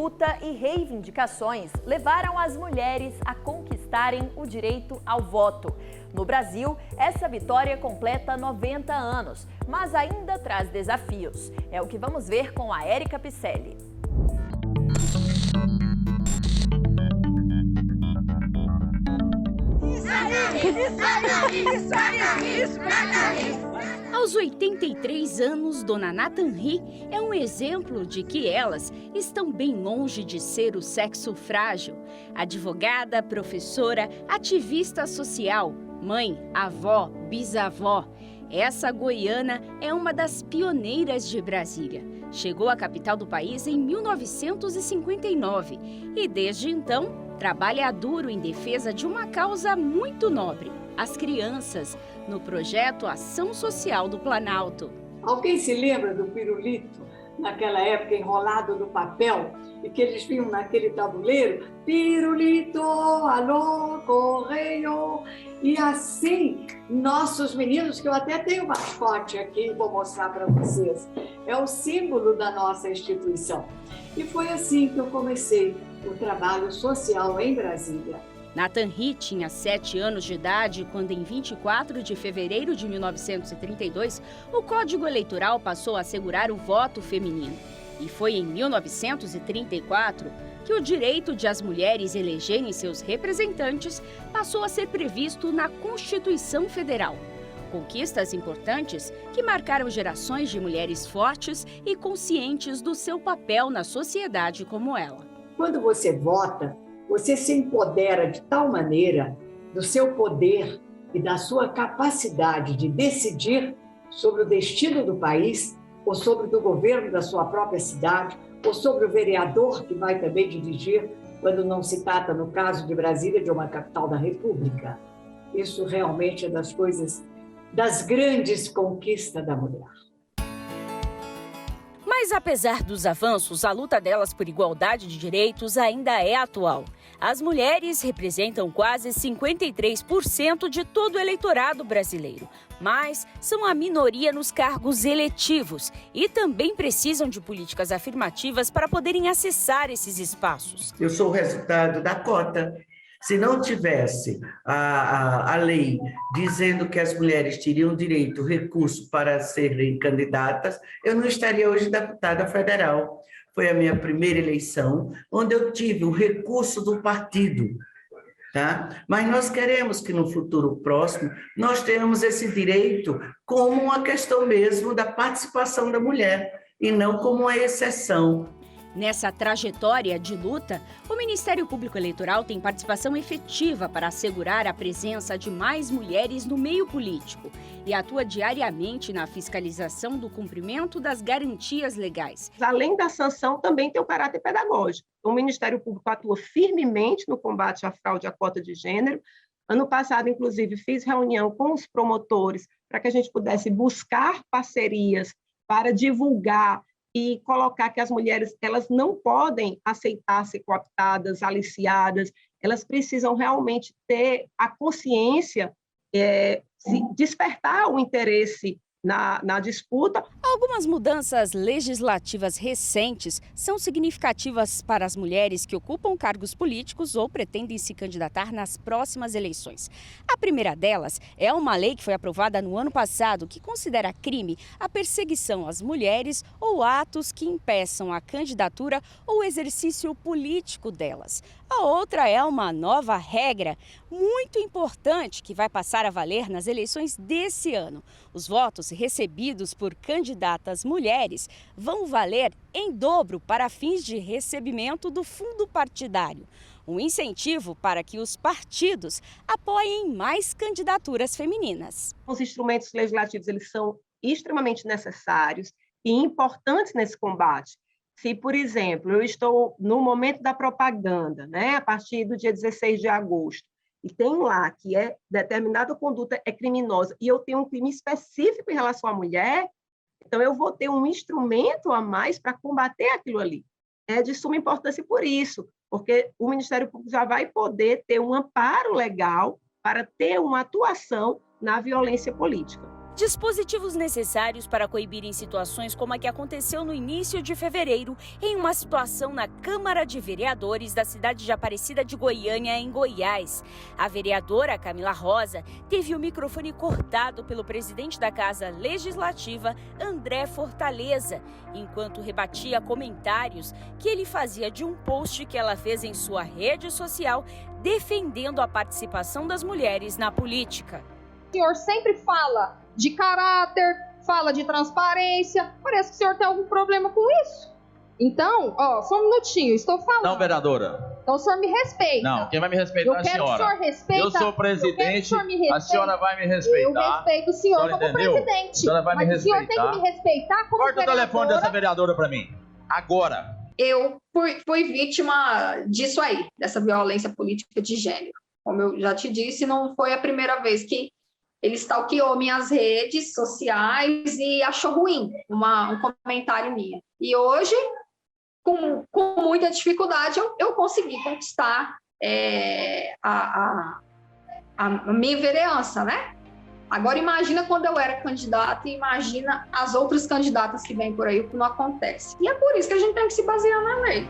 luta e reivindicações levaram as mulheres a conquistarem o direito ao voto. No Brasil, essa vitória completa 90 anos, mas ainda traz desafios. É o que vamos ver com a Érica Picelli. Aos 83 anos, Dona Nathan-Ri é um exemplo de que elas estão bem longe de ser o sexo frágil. Advogada, professora, ativista social, mãe, avó, bisavó. Essa goiana é uma das pioneiras de Brasília. Chegou à capital do país em 1959 e, desde então, trabalha duro em defesa de uma causa muito nobre, as crianças, no projeto Ação Social do Planalto. Alguém se lembra do pirulito, naquela época enrolado no papel, e que eles vinham naquele tabuleiro? Pirulito, alô, correio. E assim, nossos meninos, que eu até tenho um mascote aqui, vou mostrar para vocês, é o símbolo da nossa instituição. E foi assim que eu comecei o trabalho social em Brasília. Nathan-Ri tinha 7 anos de idade quando, em 24 de fevereiro de 1932, o Código Eleitoral passou a assegurar o voto feminino. E foi em 1934 que o direito de as mulheres elegerem seus representantes passou a ser previsto na Constituição Federal. Conquistas importantes que marcaram gerações de mulheres fortes e conscientes do seu papel na sociedade como ela. Quando você vota, você se empodera de tal maneira do seu poder e da sua capacidade de decidir sobre o destino do país, ou sobre o do governo da sua própria cidade, ou sobre o vereador que vai também dirigir, quando não se trata, no caso de Brasília, de uma capital da República. Isso realmente é das coisas, das grandes conquistas da mulher. Mas, apesar dos avanços, a luta delas por igualdade de direitos ainda é atual. As mulheres representam quase 53% de todo o eleitorado brasileiro, mas são a minoria nos cargos eletivos e também precisam de políticas afirmativas para poderem acessar esses espaços. Eu sou o resultado da cota. Se não tivesse a lei dizendo que as mulheres teriam direito, recurso para serem candidatas, eu não estaria hoje deputada federal. Foi a minha primeira eleição, onde eu tive o recurso do partido. Tá? Mas nós queremos que no futuro próximo nós tenhamos esse direito como uma questão mesmo da participação da mulher e não como uma exceção. Nessa trajetória de luta, o Ministério Público Eleitoral tem participação efetiva para assegurar a presença de mais mulheres no meio político e atua diariamente na fiscalização do cumprimento das garantias legais. Além da sanção, também tem o caráter pedagógico. O Ministério Público atua firmemente no combate à fraude à cota de gênero. Ano passado, inclusive, fiz reunião com os promotores para que a gente pudesse buscar parcerias para divulgar e colocar que as mulheres elas não podem aceitar ser cooptadas, aliciadas, elas precisam realmente ter a consciência, despertar o interesse na disputa. Algumas mudanças legislativas recentes são significativas para as mulheres que ocupam cargos políticos ou pretendem se candidatar nas próximas eleições. A primeira delas é uma lei que foi aprovada no ano passado que considera crime a perseguição às mulheres ou atos que impeçam a candidatura ou exercício político delas. A outra é uma nova regra muito importante que vai passar a valer nas eleições desse ano. Os votos recebidos por candidatas mulheres vão valer em dobro para fins de recebimento do fundo partidário. Um incentivo para que os partidos apoiem mais candidaturas femininas. Os instrumentos legislativos eles são extremamente necessários e importantes nesse combate. Se, por exemplo, eu estou no momento da propaganda, né, a partir do dia 16 de agosto, e tem lá que determinada conduta é criminosa, e eu tenho um crime específico em relação à mulher, então eu vou ter um instrumento a mais para combater aquilo ali. É de suma importância por isso, porque o Ministério Público já vai poder ter um amparo legal para ter uma atuação na violência política. Dispositivos necessários para coibirem situações como a que aconteceu no início de fevereiro, em uma situação na Câmara de Vereadores da cidade de Aparecida de Goiânia, em Goiás. A vereadora Camila Rosa teve o microfone cortado pelo presidente da Casa Legislativa, André Fortaleza, enquanto rebatia comentários que ele fazia de um post que ela fez em sua rede social, defendendo a participação das mulheres na política. O senhor sempre fala de caráter, fala de transparência. Parece que o senhor tem algum problema com isso. Então, só um minutinho, estou falando. Não, vereadora. Então o senhor me respeita. Não, quem vai me respeitar é a senhora. Eu quero que o senhor respeite. Eu sou presidente, a senhora vai me respeitar. Eu respeito o senhor como entendeu? presidente. A senhora vai me respeitar. Mas o senhor tem que me respeitar como Corta vereadora. o telefone dessa vereadora para mim. Agora. Eu fui vítima disso aí, dessa violência política de gênero. Como eu já te disse, não foi a primeira vez que ele stalkeou minhas redes sociais e achou ruim um comentário minha. E hoje, com muita dificuldade, eu consegui conquistar a minha vereança, né? Agora imagina quando eu era candidata e imagina as outras candidatas que vêm por aí, o que não acontece. E é por isso que a gente tem que se basear na lei.